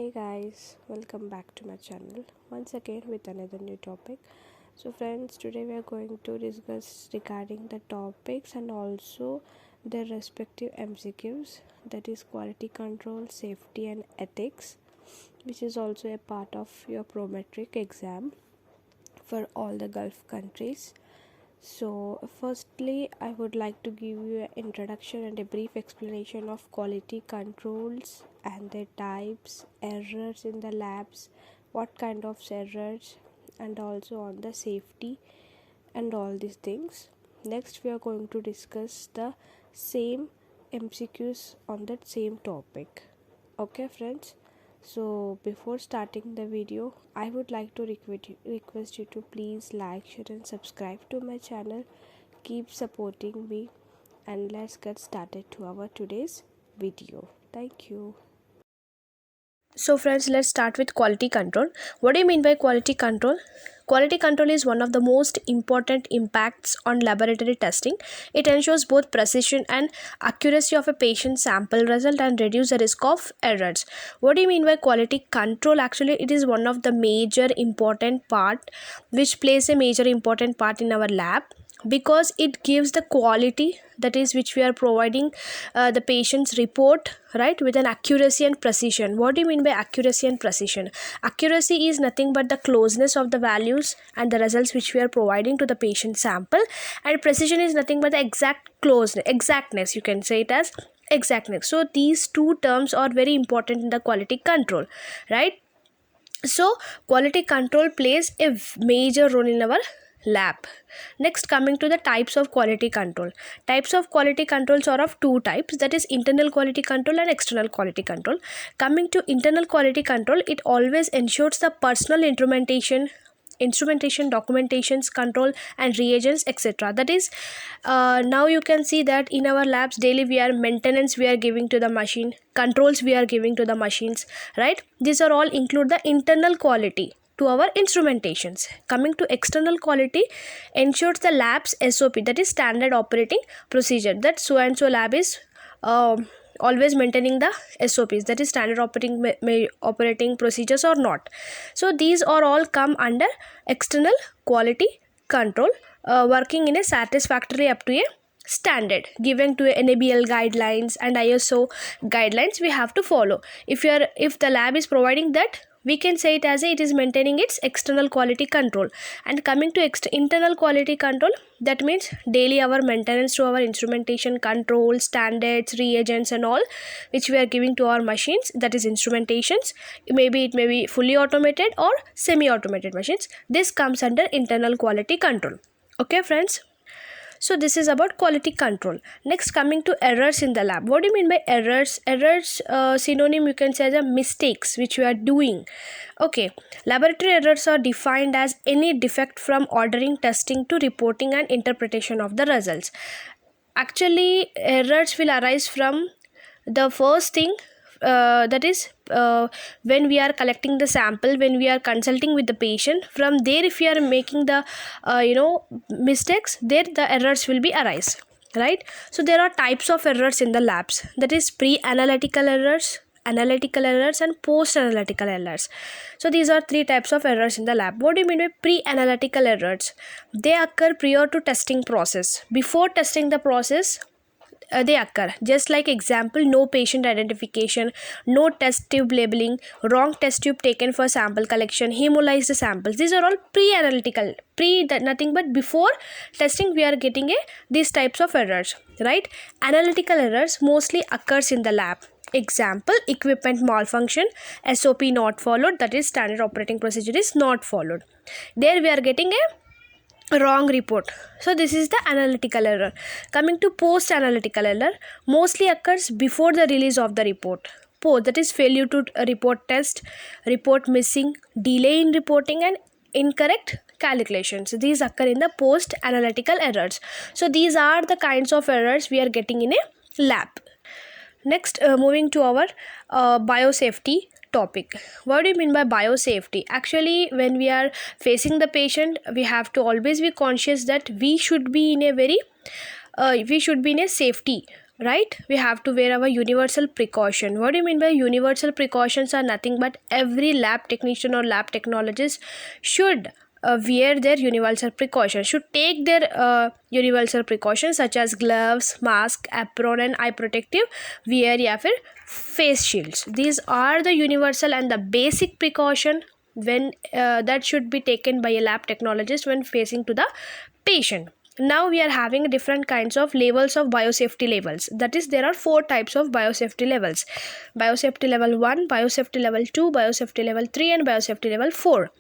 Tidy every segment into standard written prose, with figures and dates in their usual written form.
Hey guys, welcome back to my channel once again with another new topic. So friends, today we are going to discuss regarding the topics and also their respective MCQs, that is quality control, safety and ethics, which is also a part of your prometric exam for all the Gulf countries. So, firstly, I would like to give you an introduction and a brief explanation of quality controls and their types, errors in the labs, what kind of errors, and also on the safety and all these things. Next, we are going to discuss the same MCQs on that same topic. Okay, friends. So before starting the video, I would like to request you to please like, share and subscribe to my channel. Keep supporting me and let's get started to our today's video. Thank you. So friends, let's start with quality control. What do you mean by quality control? Quality control is one of the most important impacts on laboratory testing. It ensures both precision and accuracy of a patient sample result and reduce the risk of errors. What do you mean by quality control? Actually, it is one of the major important part which plays a major important part in our lab, because it gives the quality, that is which we are providing the patient's report, right, with an accuracy and precision. What do you mean by accuracy and precision? Accuracy is nothing but the closeness of the values and the results which we are providing to the patient sample, and precision is nothing but the exactness, you can say it as exactness. So these two terms are very important in the quality control, right? So quality control plays a major role in our lab. Next, coming to the types of quality control. Types of quality controls are of two types, that is internal quality control and external quality control. Coming to internal quality control, it always ensures the personal instrumentation, documentations, control and reagents, etc. That is, now you can see that in our labs daily we are maintenance we are giving to the machine, controls we are giving to the machines, right? These are all include the internal quality to our instrumentations. Coming to external quality, ensures the lab's SOP, that is standard operating procedure, that so and so lab is always maintaining the SOPs, that is standard operating procedures or not. So these are all come under external quality control, working in a satisfactory up to a standard given to NABL guidelines and ISO guidelines we have to follow. If the lab is providing that, we can say it as it is maintaining its external quality control. And coming to internal quality control, that means daily our maintenance to our instrumentation, control, standards, reagents and all which we are giving to our machines, that is instrumentations. It may be fully automated or semi-automated machines. This comes under internal quality control. Okay friends, so this is about quality control. Next, coming to errors in the lab. What do you mean by errors? Errors, synonym you can say as a mistakes which we are doing. Okay, laboratory errors are defined as any defect from ordering, testing to reporting and interpretation of the results. Actually, errors will arise from the first thing, that is when we are collecting the sample, when we are consulting with the patient. From there, if we are making the mistakes, there the errors will be arise, right? So there are types of errors in the labs, that is pre-analytical errors, analytical errors and post-analytical errors. So these are three types of errors in the lab. What do you mean by pre-analytical errors? They occur prior to testing process. Before testing the process, they occur, just like example, no patient identification, no test tube labeling, wrong test tube taken for sample collection, hemolyzed samples. These are all pre-analytical, that nothing but before testing we are getting these types of errors, right? Analytical errors mostly occurs in the lab. Example, equipment malfunction, SOP not followed, that is standard operating procedure is not followed. There we are getting a wrong report. So this is the analytical error. Coming to post analytical error, mostly occurs before the release of the report. Post, that is failure to report test, report missing, delay in reporting and incorrect calculations. These occur in the post analytical errors. So these are the kinds of errors we are getting in a lab. Next, moving to our biosafety topic. What do you mean by biosafety? Actually, when we are facing the patient, we have to always be conscious that we should be in a safety right? We have to wear our universal precaution. What do you mean by universal precautions? Are nothing but every lab technician or lab technologist should wear their universal precautions, should take their universal precautions such as gloves, mask, apron and eye protective wear या फिर face shields. These are the universal and the basic precaution when that should be taken by a lab technologist when facing to the patient. Now we are having different kinds of levels of biosafety levels. That is, there are 4 types of biosafety levels: biosafety level 1, biosafety level 2, biosafety level 3 and biosafety level 4.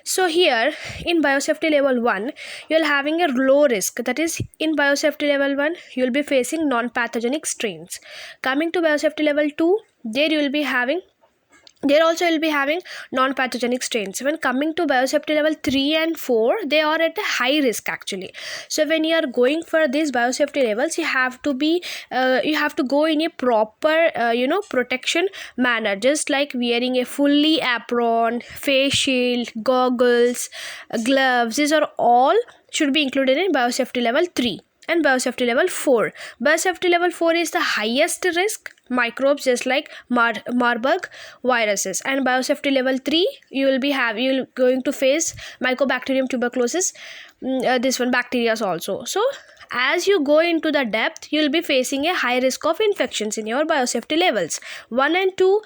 So here in biosafety level 1, you're having a low risk. That is, in biosafety level 1 you'll be facing non-pathogenic strains. Coming to biosafety level 2, there also will be having non-pathogenic strains. When coming to biosafety level 3 and 4, they are at a high risk actually. So when you are going for these biosafety levels, you have to go in a proper protection manner, just like wearing a fully apron, face shield, goggles, gloves. These are all should be included in biosafety level 3 and biosafety level 4. Biosafety level 4 is the highest risk microbes, just like Marburg viruses, and biosafety level 3 you'll going to face Mycobacterium tuberculosis, this one bacteria also. So as you go into the depth, you'll be facing a high risk of infections in your biosafety levels. 1 and 2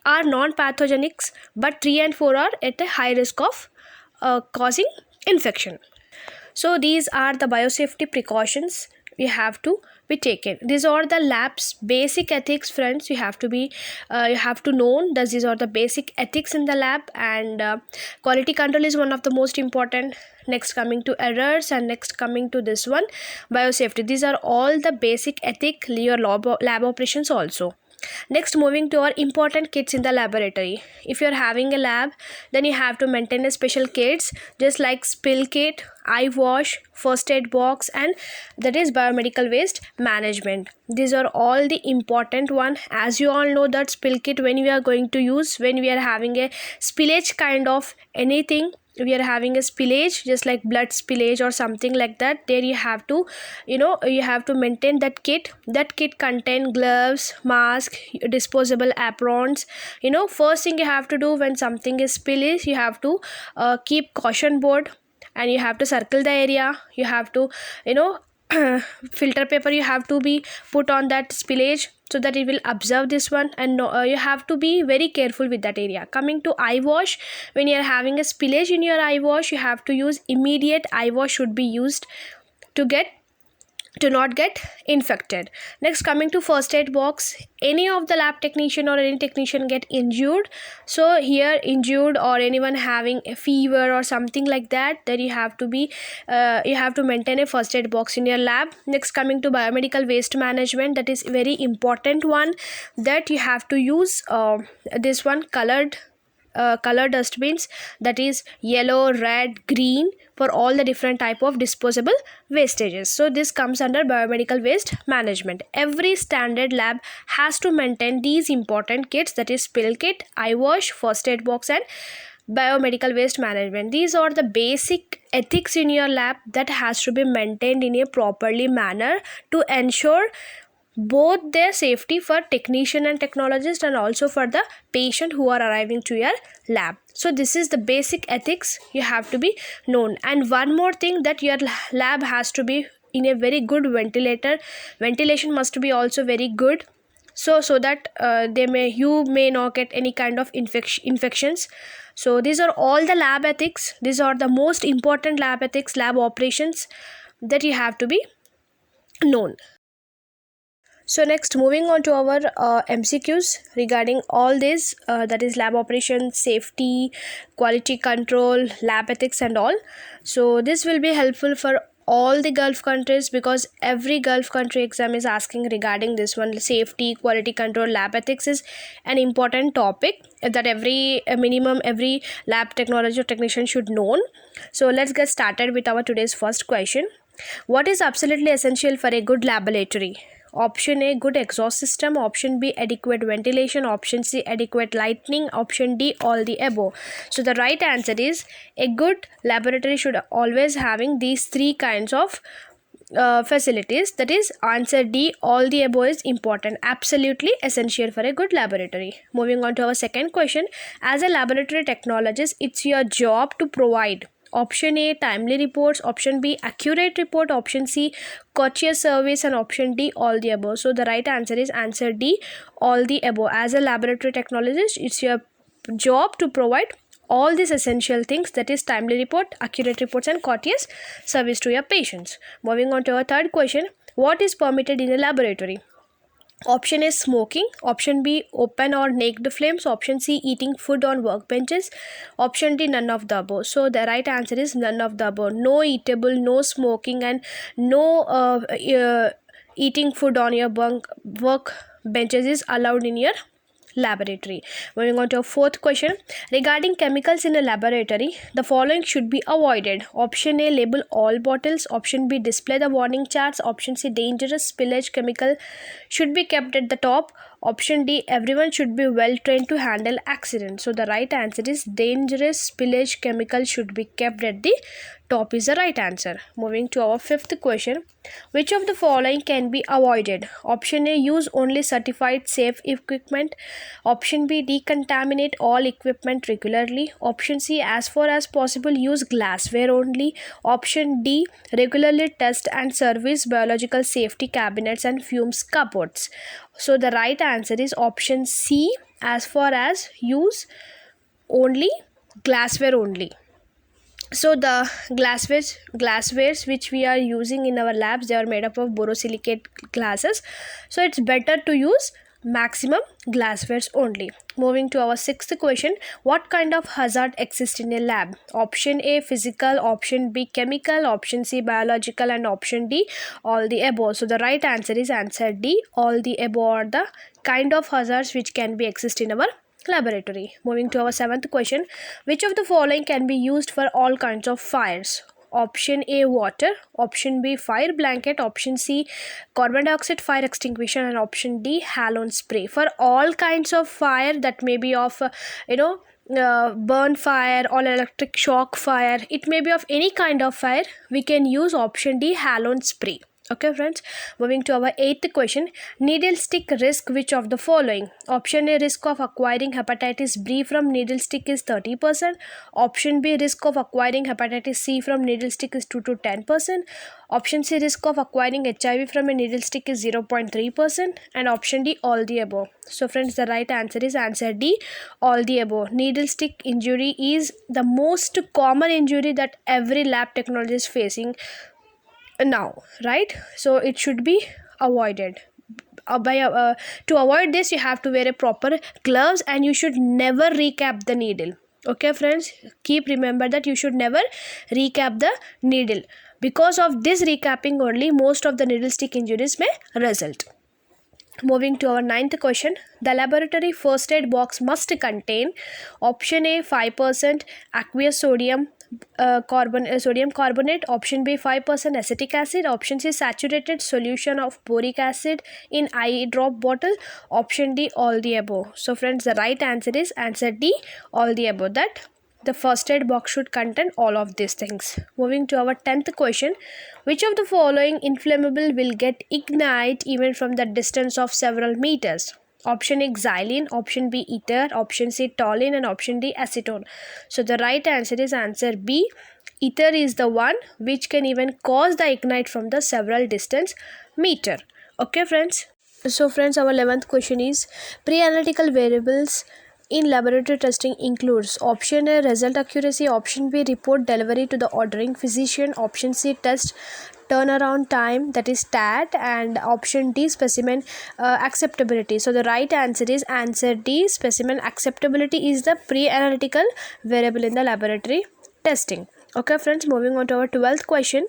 are non-pathogenics, but 3 and 4 are at a high risk of causing infection. So these are the biosafety precautions you have to be taken. These are the lab's basic ethics, friends. You have to know that these are the basic ethics in the lab, and quality control is one of the most important. Next coming to errors, and next coming to this one, biosafety. These are all the basic ethic your lab operations also. Next, moving to our important kits in the laboratory. If you're having a lab, then you have to maintain a special kits, just like spill kit, eye wash, first aid box, and that is biomedical waste management. These are all the important one. As you all know that spill kit, when we are going to use, when we are having a spillage kind of anything, we are having a spillage just like blood spillage or something like that, there you have to maintain that kit. That kit contain gloves, mask, disposable aprons. First thing you have to do when something is spillage, you have to keep caution board, and you have to circle the area. You have to filter paper you have to be put on that spillage so that it will observe this one, and you have to be very careful with that area. Coming to eye wash, when you are having a spillage in your eye wash, you have to use immediate eye wash should be used to not get infected. Next, coming to first aid box, any of the lab technician or any technician get injured, so here injured or anyone having a fever or something like that, then you have to maintain a first aid box in your lab. Next, coming to biomedical waste management, that is very important one, that you have to use this one colored dustbins, that is yellow, red, green, for all the different type of disposable wastages. So this comes under biomedical waste management. Every standard lab has to maintain these important kits, that is spill kit, eye wash, first aid box, and biomedical waste management. These are the basic ethics in your lab that has to be maintained in a properly manner to ensure both their safety for technician and technologist, and also for the patient who are arriving to your lab. So this is the basic ethics you have to be known. And one more thing, that your lab has to be in a very good ventilation must be also very good, so that you may not get any kind of infections. So these are all the lab ethics. These are the most important lab ethics, lab operations that you have to be known. So next, moving on to our MCQs regarding all this, that is lab operations, safety, quality control, lab ethics and all. So this will be helpful for all the Gulf countries, because every Gulf country exam is asking regarding this one. Safety, quality control, lab ethics is an important topic that every lab technology or technician should know. So let's get started with our today's first question. What is absolutely essential for a good laboratory? Option A, good exhaust system. Option B, adequate ventilation. Option C, adequate lighting. Option D, all the above. So the right answer is, a good laboratory should always having these three kinds of facilities. That is answer D, all the above is important, absolutely essential for a good laboratory. Moving on to our second question. As a laboratory technologist, it's your job to provide option A, timely reports, option B, accurate report, option C, courteous service, and option D, all the above. So the right answer is answer D, all the above. As a laboratory technologist, it's your job to provide all these essential things, that is timely report, accurate reports, and courteous service to your patients. Moving on to our third question. What is permitted in a laboratory? Option A, smoking. Option B, open or naked flames. Option C, eating food on workbenches. Option D, none of the above. So the right answer is none of the above. No eatable, no smoking, and no eating food on your work benches is allowed in your laboratory. Moving on to our fourth question. Regarding chemicals in a laboratory, the following should be avoided. Option A, label all bottles. Option B, display the warning charts. Option C, dangerous spillage chemical should be kept at the top. Option D, everyone should be well trained to handle accidents. So the right answer is dangerous spillage chemical should be kept at the top is the right answer. Moving to our fifth question. Which of the following can be avoided? Option A, use only certified safe equipment. Option B, decontaminate all equipment regularly. Option C, as far as possible use glassware only. Option D, regularly test and service biological safety cabinets and fumes cupboards. So the right answer is option C, as far as use only glassware only. So the glasswares which we are using in our labs, they are made up of borosilicate glasses. So it's better to use maximum glasswares only. Moving to our sixth question. What kind of hazard exists in a lab? Option A, physical. Option B, chemical. Option C, biological. And option D, all the above. So the right answer is answer D, all the above are the kind of hazards which can be exist in our laboratory. Moving to our seventh question. Which of the following can be used for all kinds of fires? Option A, water. Option B, fire blanket. Option C, carbon dioxide fire extinguisher. And option D, halon spray. For all kinds of fire, that may be of burn fire or electric shock fire, it may be of any kind of fire, we can use option D, halon spray. Okay friends, moving to our eighth question. Needle stick risk which of the following? Option A, risk of acquiring hepatitis B from needle stick is 30%. Option B, risk of acquiring hepatitis C from needle stick is 2 to 10%. Option C, risk of acquiring HIV from a needle stick is 0.3%. And option D, all the above. So friends, the right answer is answer D, all the above. Needle stick injury is the most common injury that every lab technologist is facing now, right? So it should be avoided. To avoid this, you have to wear a proper gloves and you should never recap the needle. Okay friends, keep remember that you should never recap the needle. Because of this recapping only, most of the needle stick injuries may result. Moving to our ninth question. The laboratory first aid box must contain option A, 5% aqueous sodium carbonate. Option B, 5% acetic acid. Option C, saturated solution of boric acid in eye drop bottle. Option D, all the above. So friends, the right answer is answer D, all the above, that the first aid box should contain all of these things. Moving to our 10th question. Which of the following inflammable will get ignite even from the distance of several meters? Option A, xylene. Option B, ether. Option C, toluene. And option D, acetone. So the right answer is answer B. Ether is the one which can even cause the ignite from the several distance meter. Okay friends. So friends, our 11th question is pre-analytical variables in laboratory testing includes option A, result accuracy. Option B, report delivery to the ordering physician. Option C, test turnaround time, that is TAT. And option D, specimen acceptability. So the right answer is answer D, specimen acceptability is the pre-analytical variable in the laboratory testing. Okay friends, moving on to our 12th question.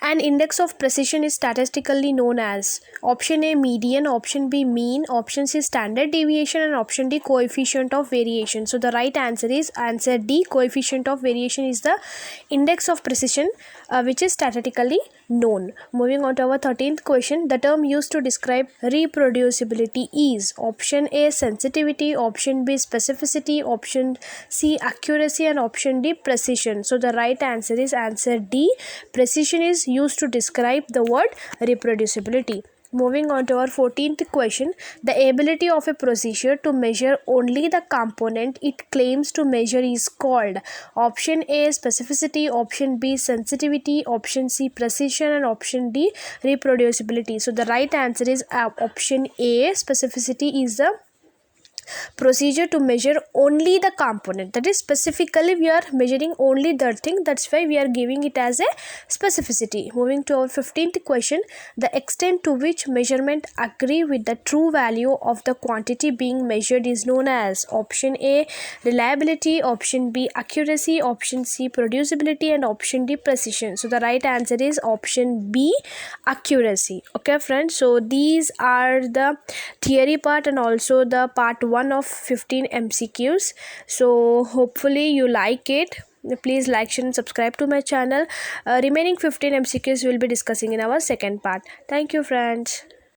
An index of precision is statistically known as option A, median. Option B, mean. Option C, standard deviation. And option D, coefficient of variation. So the right answer is answer D, coefficient of variation is the index of precision which is statistically known. Moving on to our 13th question. The term used to describe reproducibility is option A, sensitivity. Option B, specificity. Option C, accuracy. And option D, precision. So the right answer is answer D, precision is is used to describe the word reproducibility. Moving on to our 14th question, the ability of a procedure to measure only the component it claims to measure is called. Option A, specificity, option B, sensitivity, option C, precision, and option D, reproducibility. So the right answer is option A, specificity is the procedure to measure only the component, that is specifically we are measuring only that thing, that's why we are giving it as a specificity. Moving to our 15th question, the extent to which measurement agree with the true value of the quantity being measured is known as. Option A, reliability, option B, accuracy, option C, producibility, and option D, precision. So the right answer is option B, accuracy. Okay friends, so these are the theory part and also the part 1 of 15 MCQs. So hopefully you like it. Please like, share and subscribe to my channel. Remaining 15 MCQs we will be discussing in our second part. Thank you friends.